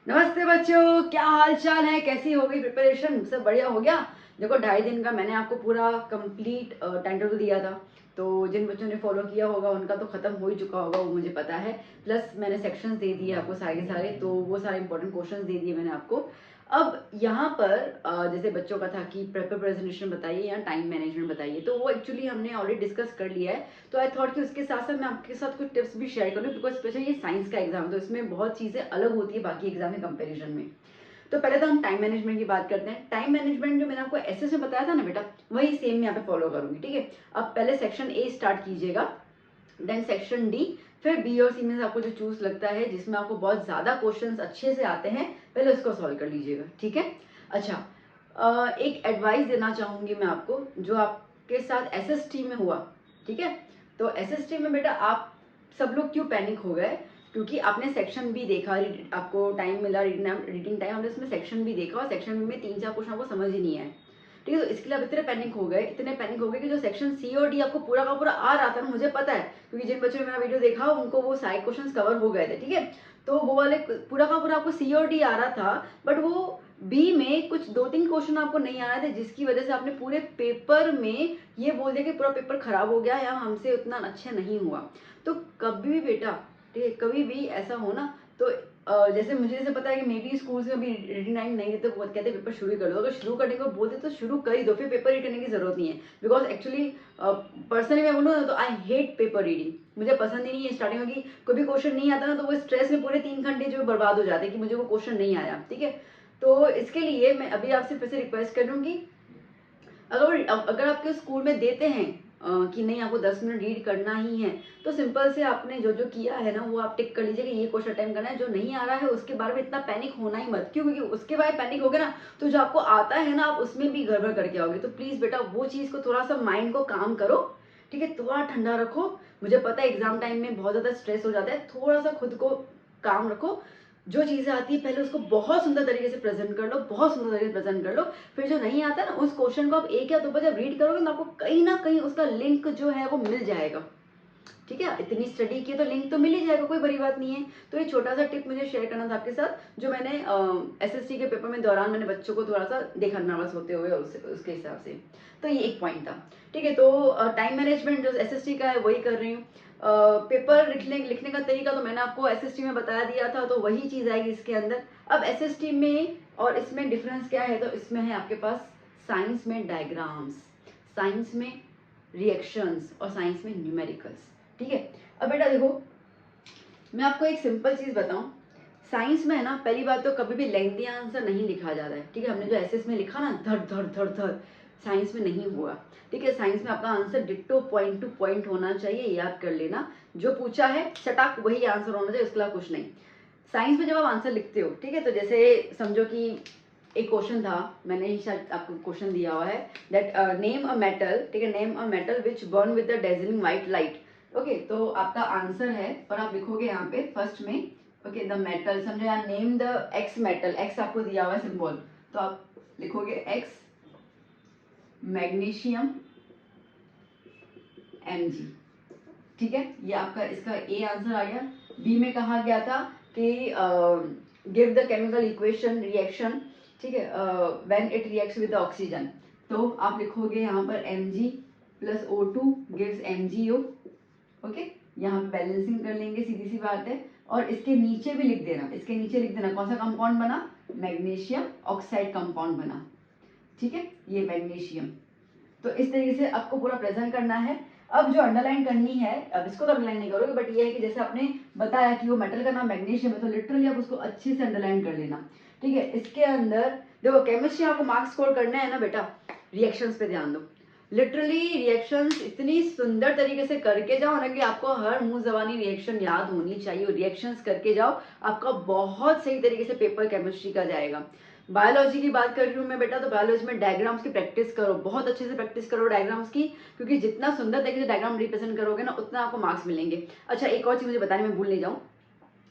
नमस्ते बच्चों, क्या हाल चाल है? कैसी हो गई प्रिपरेशन? सब बढ़िया हो गया? देखो 2.5 दिन का मैंने आपको पूरा कंप्लीट टाइम टेबल दिया था। तो जिन बच्चों ने फॉलो किया होगा उनका तो खत्म हो ही चुका होगा, वो मुझे पता है। प्लस मैंने सेक्शंस दे दिए आपको सारे के सारे, तो वो सारे इंपॉर्टेंट क्वेश्चंस दे दिए मैंने आपको। अब यहाँ पर जैसे बच्चों का था कि पेपर प्रेजेंटेशन बताइए या टाइम मैनेजमेंट बताइए, तो वो एक्चुअली हमने ऑलरेडी डिस्कस कर लिया है। तो आई थॉट कि उसके साथ साथ मैं आपके साथ कुछ टिप्स भी शेयर करूँ, बिकॉज स्पेशली ये साइंस का एग्जाम है तो इसमें बहुत चीज़ें अलग होती है बाकी एग्जाम के कंपेरिजन में। तो पहले तो हम टाइम मैनेजमेंट की बात करते हैं। टाइम मैनेजमेंट जो मैंने आपको एसएस में बताया था ना बेटा, वही सेम यहाँ पे फॉलो करूंगी, ठीक है। अब पहले सेक्शन ए स्टार्ट कीजिएगा, देन सेक्शन डी, फिर बी और सी में से आपको जो चूज लगता है जिसमें आपको बहुत ज्यादा क्वेश्चंस अच्छे से आते हैं, पहले उसको सॉल्व कर लीजिएगा, ठीक है। अच्छा, एक एडवाइस देना चाहूंगी मैं आपको, जो आपके साथ एसएसटी में हुआ, ठीक है। तो एसएसटी में बेटा आप सब लोग क्यों पैनिक हो गए? क्योंकि आपने सेक्शन भी देखा, आपको टाइम मिला रीडिंग टाइम, हमने उसमें सेक्शन भी देखा और सेक्शन में 3-4 क्वेश्चन आपको समझ ही नहीं आए, ठीक है। तो इसके लिए आप इतने पैनिक हो गए, इतने पैनिक हो गए कि जो सेक्शन सी और डी आपको पूरा का पूरा आ रहा था ना, मुझे पता है क्योंकि जिन बच्चों ने मेरा वीडियो देखा उनको वो सारे क्वेश्चंस कवर हो गए थे, ठीक है। तो वो वाले पूरा का पूरा आपको सी और डी आ रहा था, बट वो बी में कुछ 2-3 क्वेश्चन आपको नहीं आ रहे थे, जिसकी वजह से आपने पूरे पेपर में ये बोल दिया कि पूरा पेपर खराब हो गया या हमसे उतना अच्छा नहीं हुआ। तो कभी भी बेटा, ठीक है, कभी भी ऐसा हो ना, तो जैसे मुझे जैसे पता है कि मे बी स्कूल्स में अभी रीडिंग टाइम नहीं देते, वो कहते हैं पेपर शुरू कर दो। अगर शुरू करने को बोलते तो शुरू कर ही दो, फिर पेपर रीड करने की जरूरत नहीं है। बिकॉज एक्चुअली पर्सनली मैं बोलूँ ना तो आई हेट पेपर रीडिंग, मुझे पसंद ही नहीं है। स्टार्टिंग में कि कोई भी क्वेश्चन नहीं आता ना, तो वो स्ट्रेस में पूरे 3 घंटे जो बर्बाद हो जाते हैं कि मुझे वो क्वेश्चन नहीं आया, ठीक है। तो इसके लिए मैं अभी आपसे फिर से रिक्वेस्ट करूंगी, अगर आपके स्कूल में देते हैं कि नहीं आपको 10 मिनट रीड करना ही है, तो सिंपल से आपने जो जो किया है ना वो आप टिक कर लीजिए कि ये क्वेश्चन अटेम्प्ट करना है। जो नहीं आ रहा है उसके बारे में इतना पैनिक होना ही मत, क्यों? क्योंकि उसके बारे में पैनिक हो गया ना, तो जो आपको आता है ना आप उसमें भी गड़बड़ करके आओगे। तो प्लीज बेटा वो चीज को थोड़ा सा माइंड को काम करो, ठीक है, थोड़ा ठंडा रखो। मुझे पता है एग्जाम टाइम में बहुत ज्यादा स्ट्रेस हो जाता है, थोड़ा सा खुद को काम रखो। जो चीजें आती है पहले उसको बहुत सुंदर तरीके से प्रेजेंट कर लो, बहुत सुंदर तरीके से प्रेजेंट कर लो। फिर जो नहीं आता ना उस क्वेश्चन को आप एक या दो बार जब रीड करोगे ना, आपको कहीं ना कहीं उसका लिंक जो है वो मिल जाएगा, ठीक है। इतनी स्टडी की तो लिंक तो मिल ही जाएगा, कोई बड़ी बात नहीं है। तो ये छोटा सा टिप मुझे शेयर करना था आपके साथ, जो मैंने एसएसटी के पेपर में दौरान मैंने बच्चों को थोड़ा सा देखा नर्वस होते हुए, उसके हिसाब से। तो ये एक पॉइंट था, ठीक है। तो टाइम मैनेजमेंट जो एसएसटी का है वही कर रही हूँ। पेपर लिखने का तरीका तो मैंने आपको एसएसटी में बता दिया था, तो वही चीज आएगी इसके अंदर। अब एसएसटी में और इसमें डिफरेंस क्या है? तो इसमें है आपके पास साइंस में डायग्राम्स, साइंस में रिएक्शंस और साइंस में न्यूमेरिकल्स, ठीक है। अब बेटा देखो, मैं आपको एक सिंपल चीज बताऊं, साइंस में है ना, पहली बात तो कभी भी लेंथी आंसर नहीं लिखा जाता है, ठीक है। हमने जो एसएस में लिखा ना धड़ धड़ धड़ धड़, साइंस में नहीं हुआ, ठीक है। साइंस में आपका answer ditto point two point होना चाहिए, याद कर लेना। जो पूछा है सटाक वही आंसर होना चाहिए, उसके अलावा कुछ नहीं। साइंस में जब आप आंसर लिखते हो, ठीक है, तो जैसे समझो कि एक क्वेश्चन था, मैंने ही शायद आपको क्वेश्चन दिया हुआ है, दैट नेम अ मेटल, ठीक है, name a metal which burn with the dazzling white light. Okay, तो आपका आंसर है और आप लिखोगे यहाँ पे फर्स्ट में, ओके, द मेटल, समझो यहाँ name the x metal, x आपको दिया हुआ है सिंबल, तो आप लिखोगे एक्स मैग्नीशियम Mg, ठीक है। ये आपका इसका ए आंसर आ गया। बी में कहा गया था कि give the chemical equation reaction, ठीक है, when it reacts with oxygen, तो आप लिखोगे यहाँ पर Mg plus O2 gives MgO, okay. यहाँ बैलेंसिंग कर लेंगे, सीधी सी बात है। और इसके नीचे भी लिख देना, इसके नीचे लिख देना कौन सा कंपाउंड बना, मैग्नीशियम ऑक्साइड कंपाउंड बना, ठीक है, ये मैग्नीशियम। तो इस तरीके से आपको पूरा प्रेजेंट करना है। अब जो अंडरलाइन करनी है, अब इसको तो अंडरलाइन नहीं करोगे, बट ये है कि जैसे आपने बताया कि वो मेटल का नाम मैग्नीशियम है, तो लिटरली आप उसको अच्छे से अंडरलाइन कर लेना, ठीक है। इसके अंदर देखो केमिस्ट्री आपको मार्क्स स्कोर करना है ना बेटा, रिएक्शंस पे ध्यान दो। लिटरली रिएक्शंस इतनी सुंदर तरीके से करके जाओ ना कि आपको हर मुंह जबानी रिएक्शन याद होनी चाहिए, रिएक्शंस करके जाओ, आपका बहुत सही तरीके से पेपर केमिस्ट्री का जाएगा। बायोलॉजी की बात कर रही हूँ मैं बेटा, तो बायोलॉजी में डायग्राम्स की प्रैक्टिस करो, बहुत अच्छे से प्रैक्टिस करो डायग्राम्स की, क्योंकि जितना सुंदर तरीके से डायग्राम रिप्रेजेंट करोगे ना उतना आपको मार्क्स मिलेंगे। अच्छा, एक और चीज मुझे बताने में भूल नहीं जाऊँ,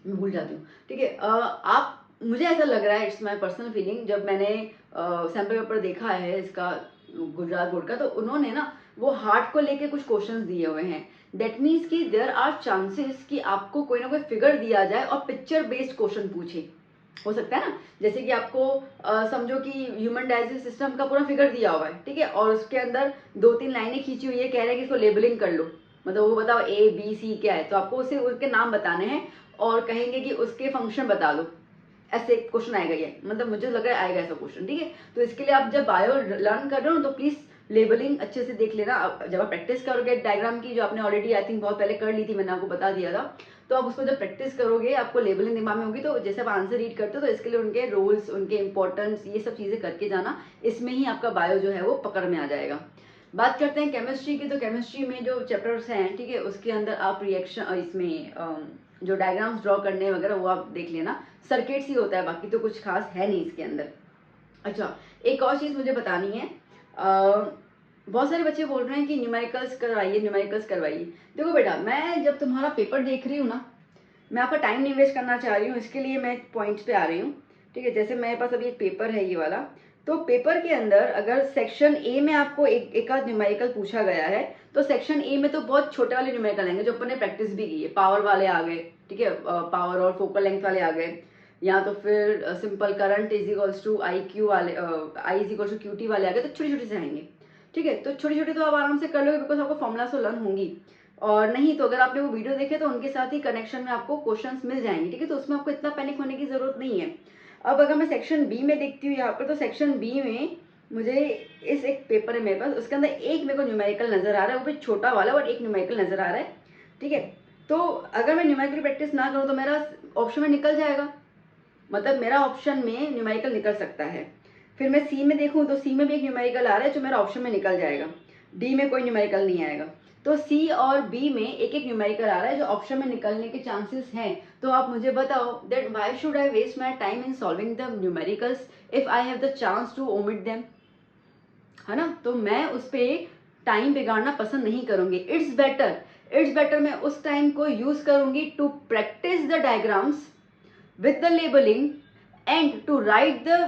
मैं भूल जाती हूँ, ठीक है। आप, मुझे ऐसा लग रहा है, इट्स माई पर्सनल फीलिंग, जब मैंने सैम्पल पेपर देखा है इसका गुजरात बोर्ड का, तो उन्होंने ना वो हार्ट को लेके कुछ क्वेश्चंस दिए हुए हैं। दैट मीन्स कि देयर आर चांसेस कि आपको कोई ना कोई फिगर दिया जाए और पिक्चर बेस्ड क्वेश्चन पूछे, हो सकता है ना, जैसे कि आपको समझो कि ह्यूमन डाइजेस्ट सिस्टम का पूरा फिगर दिया हुआ है, ठीक है, और उसके अंदर 2-3 लाइनें खींची हुई है, कह रहे हैं कि इसको लेबलिंग कर लो, मतलब वो बताओ ए बी सी क्या है, तो आपको उसे उसके नाम बताने हैं और कहेंगे कि उसके फंक्शन बता दो। ऐसे क्वेश्चन आएगा ये, मतलब मुझे लग रहा है आएगा ऐसा क्वेश्चन, ठीक है। तो इसके लिए आप जब बायो लर्न कर रहे हो तो प्लीज लेबलिंग अच्छे से देख लेना। जब आप प्रैक्टिस करोगे डायग्राम की, जो आपने ऑलरेडी आई थिंक बहुत पहले कर ली थी, मैंने आपको बता दिया था, तो आप उसको जब प्रैक्टिस करोगे आपको लेबलिंग दिमाग में होगी, तो जैसे आप आंसर रीड करते हो तो इसके लिए उनके रूल्स, उनके इंपॉर्टेंस, ये सब चीजें करके जाना, इसमें ही आपका बायो जो है वो पकड़ में आ जाएगा। बात करते हैं केमिस्ट्री की, तो केमिस्ट्री में जो चैप्टर्स हैं, ठीक है, उसके अंदर आप रिएक्शन, इसमें जो डायग्राम्स ड्रॉ करने वगैरह वो आप देख लेना, सर्किट्स ही होता है, बाकी तो कुछ खास है नहीं इसके अंदर। अच्छा, एक और चीज़ मुझे बतानी है, बहुत सारे बच्चे बोल रहे हैं कि न्यूमेरिकल्स करवाइए, न्यूमेरिकल्स करवाइए। देखो बेटा, मैं जब तुम्हारा पेपर देख रही हूँ ना, मैं आपका टाइम नहीं वेस्ट करना चाह रही हूँ, इसके लिए मैं पॉइंट्स पे आ रही हूँ, ठीक है। जैसे मेरे पास अभी एक पेपर है ये वाला, तो पेपर के अंदर अगर सेक्शन ए में आपको एक आध न्यूमेरिकल पूछा गया है, तो सेक्शन ए में तो बहुत छोटे वाले न्यूमेरिकल आएंगे जो अपन ने प्रैक्टिस भी की है, पावर वाले आ गए, ठीक है, पावर और फोकल लेंथ वाले आ गए, या तो फिर simple current is equals to I Q वाले, I is equals to Q T वाले आ गए, तो छोटे छोटे से आएंगे, ठीक है। तो छोटे छोटे तो आप आराम से कर लोगे, बिकॉज आपको फॉर्मुला तो लर्न होंगी, और नहीं तो अगर आपने वो वीडियो देखे तो उनके साथ ही कनेक्शन में आपको क्वेश्चंस मिल जाएंगे, ठीक है, तो उसमें आपको इतना पैनिक होने की जरूरत नहीं है। अब अगर मैं सेक्शन बी में देखती हूँ यहाँ पर, तो सेक्शन बी में मुझे इस एक पेपर है मेरे पास, उसके अंदर एक मेरे को न्यूमेरिकल नजर आ रहा है, वो भी छोटा वाला, और एक न्यूमेरिकल नजर आ रहा है, ठीक है। तो अगर मैं न्यूमेरिकल प्रैक्टिस ना करूँ तो मेरा ऑप्शन में निकल जाएगा, मतलब मेरा ऑप्शन में न्यूमेरिकल निकल सकता है। फिर मैं सी में देखूं तो सी में भी एक न्यूमेरिकल आ रहा है जो मेरा ऑप्शन में निकल जाएगा, डी में कोई न्यूमेरिकल नहीं आएगा, तो सी और बी में एक एक न्यूमेरिकल आ रहा है जो ऑप्शन में निकलने के चांसेस हैं। तो आप मुझे बताओ that why should I waste my time in solving the numericals if I have the chance to omit them, है ना। तो मैं उस पर टाइम बिगाड़ना पसंद नहीं करूंगी। इट्स बेटर मैं उस टाइम को यूज करूंगी to practise the diagrams with the labeling and to write the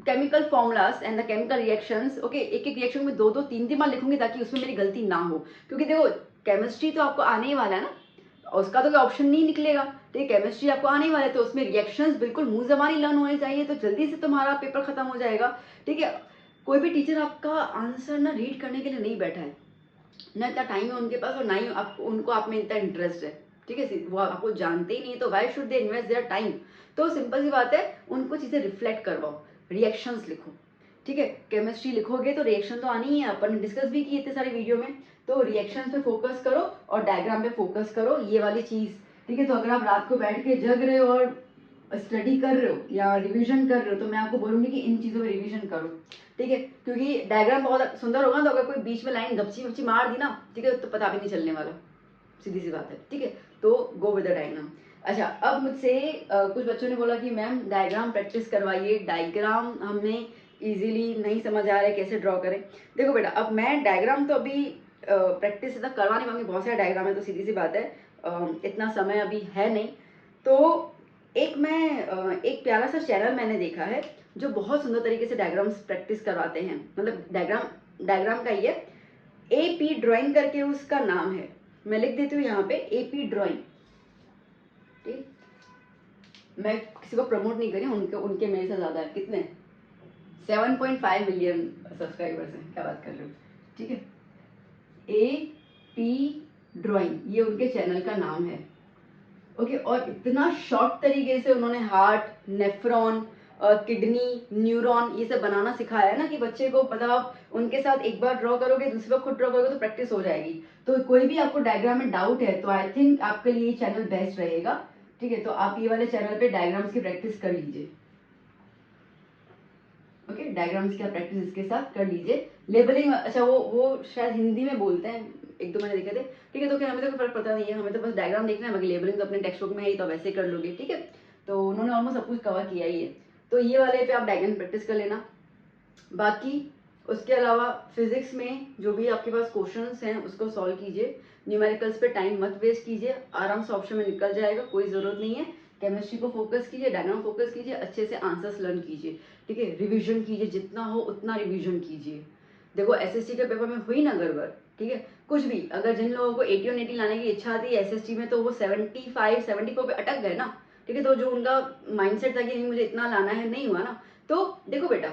chemical formulas and the chemical reactions, okay, एक एक रिएक्शन में दो दो तीन तीन बार लिखूंगी ताकि उसमें मेरी गलती ना हो, क्योंकि देखो केमिस्ट्री तो आपको आने ही वाला है ना, उसका तो कोई ऑप्शन नहीं निकलेगा, ठीक है, केमिस्ट्री आपको आने ही वाला है, तो उसमें रिएक्शंस बिल्कुल मुंह जबानी लर्न होने चाहिए, तो जल्दी से तुम्हारा पेपर खत्म हो जाएगा, ठीक है। कोई भी टीचर आपका आंसर ना रीड करने के लिए नहीं बैठा है, ना इतना टाइम है उनके पास, और ना ही आप उनको आप में इतना इंटरेस्ट है, ठीक है, वो आपको जानते ही नहीं, तो why should they invest their time. तो सिंपल सी बात है, उनको चीजें रिफ्लेक्ट करवाओ, रिएक्शंस लिखो, ठीक है। केमिस्ट्री लिखोगे तो रिएक्शन तो आनी ही है, अपन ने डिस्कस भी की इतने सारे वीडियो में, तो रिएक्शन पे फोकस करो और डायग्राम पे फोकस करो, ये वाली चीज, ठीक है। तो अगर आप रात को बैठ के जग रहे हो और स्टडी कर रहे हो या रिवीजन कर रहे हो, तो मैं आपको बोलूंगी कि इन चीजों में रिवीजन करो, ठीक है, क्योंकि डायग्राम बहुत सुंदर होगा, तो अगर कोई बीच में लाइन गपची वपची मार दी ना, ठीक है, तो पता भी नहीं चलने वाला, सीधी सी बात है, ठीक है। तो गो विद द डायग्राम। अच्छा, अब मुझसे कुछ बच्चों ने बोला कि मैम डायग्राम प्रैक्टिस करवाइए, डायग्राम हमें इजीली नहीं समझ आ रहा है, कैसे ड्रॉ करें। देखो बेटा, अब मैं डायग्राम तो अभी प्रैक्टिस तक करवा नहीं पाऊंगी, बहुत सारे डायग्राम है, तो सीधी सी बात है, इतना समय अभी है नहीं। तो एक प्यारा सा चैनल मैंने देखा है जो बहुत सुंदर तरीके से डायग्राम्स प्रैक्टिस करवाते हैं, मतलब डायग्राम का ये एपी ड्राइंग करके उसका नाम है, मैं लिख देती हूँ यहाँ पे एपी ड्राइंग, ठीक। मैं किसी को प्रमोट नहीं करी, उनके उनके मेरे से ज्यादा है, कितने 7.5 मिलियन सब्सक्राइबर्स हैं, क्या बात कर रहे हो, ठीक है। एपी ड्राइंग ये उनके चैनल का नाम है, ओके। और इतना शॉर्ट तरीके से उन्होंने हार्ट, नेफ्रॉन, किडनी, न्यूरॉन ये सब बनाना सिखाया है ना, कि बच्चे को मतलब उनके साथ एक बार ड्रॉ करोगे, दूसरी बार खुद ड्रॉ करोगे तो प्रैक्टिस हो जाएगी। तो कोई भी आपको डायग्राम में डाउट है तो आई थिंक आपके लिए ये चैनल बेस्ट रहेगा, ठीक है। तो आप ये वाले चैनल पे डायग्राम्स की प्रैक्टिस कर लीजिए, ओके, डायग्राम्स की प्रैक्टिस इसके साथ कर लीजिए। लेबलिंग, अच्छा वो शायद हिंदी में बोलते हैं, एक दो मैंने देखे थे, ठीक है। तो क्या, हमें तो कोई फर्क पड़ता नहीं है, हमें तो बस डायग्राम देखना है, बाकी लेबलिंग तो अपने टेक्स्ट बुक में है ही, तो वैसे कर लोगे, ठीक है। तो उन्होंने ऑलमोस्ट सब कुछ कवर किया ही है, तो ये वाले पे आप डायग्राम प्रैक्टिस कर लेना। बाकी उसके अलावा फिजिक्स में जो भी आपके पास क्वेश्चंस हैं उसको सॉल्व कीजिए, न्यूमेरिकल्स पे टाइम मत वेस्ट कीजिए, आराम से ऑप्शन में निकल जाएगा, कोई जरूरत नहीं है। केमिस्ट्री को फोकस कीजिए, डायग्राम फोकस कीजिए, अच्छे से आंसर्स लर्न कीजिए, ठीक है। रिवीजन कीजिए, जितना हो उतना रिवीजन कीजिए। देखो एसएसटी के पेपर में हुई ना गड़बड़, ठीक है, कुछ भी, अगर जिन लोगों को 80 और 80 लाने की इच्छा थी एसएसटी में, तो वो 75 74 पे अटक गए ना, ठीक है। तो जो उनका माइंडसेट था कि नहीं मुझे इतना लाना है, नहीं हुआ ना। तो देखो बेटा,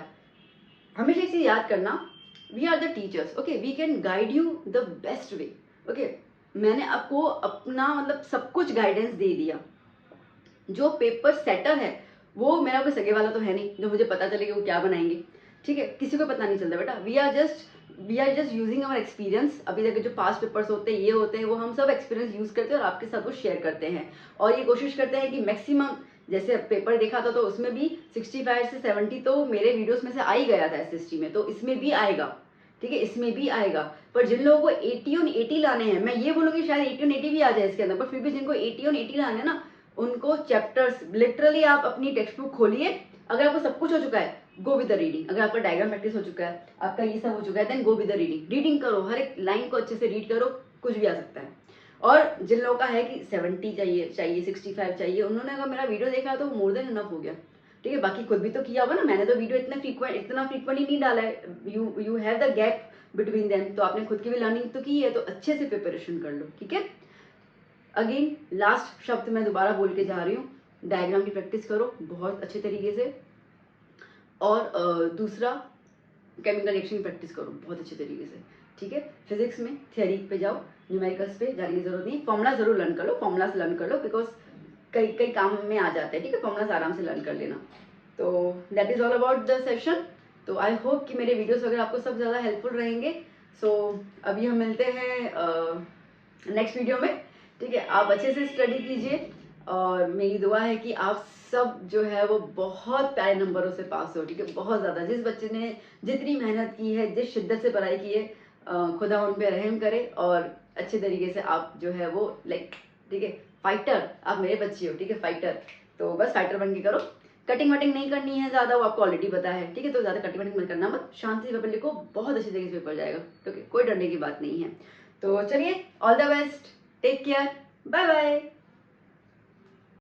हमेशा इसे याद करना, we are the teachers, okay, we can guide you the best way, okay. मैंने आपको अपना मतलब सब कुछ गाइडेंस दे दिया। जो पेपर सेटर है वो मेरा कोई सगे वाला तो है नहीं जो मुझे पता चले कि वो क्या बनाएंगे, ठीक है। किसी को पता नहीं चलता बेटा। We are just using our experience. अभी तक जो पास्ट पेपर्स होते हैं, ये होते हैं, वो हम सब एक्सपीरियंस यूज करते हैं और आपके साथ वो शेयर करते हैं। और ये कोशिश करते हैं कि मैक्सिमम, जैसे पेपर देखा था तो उसमें भी 65 से 70 तो मेरे वीडियोस में से आ ही गया था एसएसटी में, तो इसमें भी आएगा, ठीक है, इसमें भी आएगा। पर जिन लोगों को 80 और 80 लाने हैं, मैं ये बोलूँगी शायद 80 और 80 भी आ जाए इसके अंदर, पर फिर भी जिनको 80 और 80 लाने हैं ना, उनको चैप्टर्स लिटरली आप अपनी टेक्स्ट बुक खोलिए। अगर आपको सब कुछ हो चुका है, गो विद द रीडिंग। अगर आपका डायग्राम प्रैक्टिस हो चुका है, आपका ये सब हो चुका है, then go with the reading. Reading करो, हर एक लाइन को अच्छे से रीड करो, कुछ भी आ सकता है। और जिन लोगों का है कि 70 चाहिए 65 चाहिए, उन्होंने अगर मेरा वीडियो देखा है तो मोर देन इनफ हो गया, ठीक है। बाकी खुद भी तो किया होगा ना, मैंने तो वीडियो इतना फ्रीक्वेंटली नहीं डाला है। You have the gap between them, तो आपने खुद की भी लर्निंग तो की है, तो अच्छे से प्रिपरेशन कर लो, ठीक है। अगेन लास्ट शब्द मैं दोबारा बोल के जा रही हूँ, डायग्राम की प्रैक्टिस करो बहुत अच्छे तरीके से। और दूसरा, केमिकल रिएक्शन की प्रैक्टिस करो बहुत अच्छे तरीके से, ठीक है। फिजिक्स में थियरी पे जाओ, न्यूमेरिकल्स पे जाने की जरूरत नहीं। फॉर्मुला जरूर लर्न कर लो, फॉर्मुलास लर्न कर लो, बिकॉज कई कई काम में आ जाते हैं, ठीक है। फॉर्मुलास आराम से लर्न कर लेना। तो that is all about the session. तो आई होप कि मेरे वीडियोस वगैरह आपको सब ज़्यादा हेल्पफुल रहेंगे। सो अभी हम मिलते हैं नेक्स्ट वीडियो में, ठीक है। आप अच्छे से स्टडी कीजिए और मेरी दुआ है कि आप सब जो है वो बहुत प्यारे नंबरों से पास हो, ठीक है। बहुत ज़्यादा, जिस बच्चे ने जितनी मेहनत की है, जिस शिद्दत से पढ़ाई की है, खुदा उन पे रहम करे और अच्छे तरीके से आप जो है वो लाइक, ठीक है, फाइटर, आप मेरे बच्चे हो, ठीक है, फाइटर। तो बस फाइटर बन के करो। कटिंग वटिंग नहीं करनी है ज़्यादा, वो आपको ऑलरेडी पता है, ठीक है। तो ज़्यादा कटिंग वटिंग मत करना, मत, शांति से पेपर लिखो, बहुत अच्छे तरीके से पेपर जाएगा, ठीक है, कोई डरने की बात नहीं है। तो चलिए, all the best, take care, bye bye.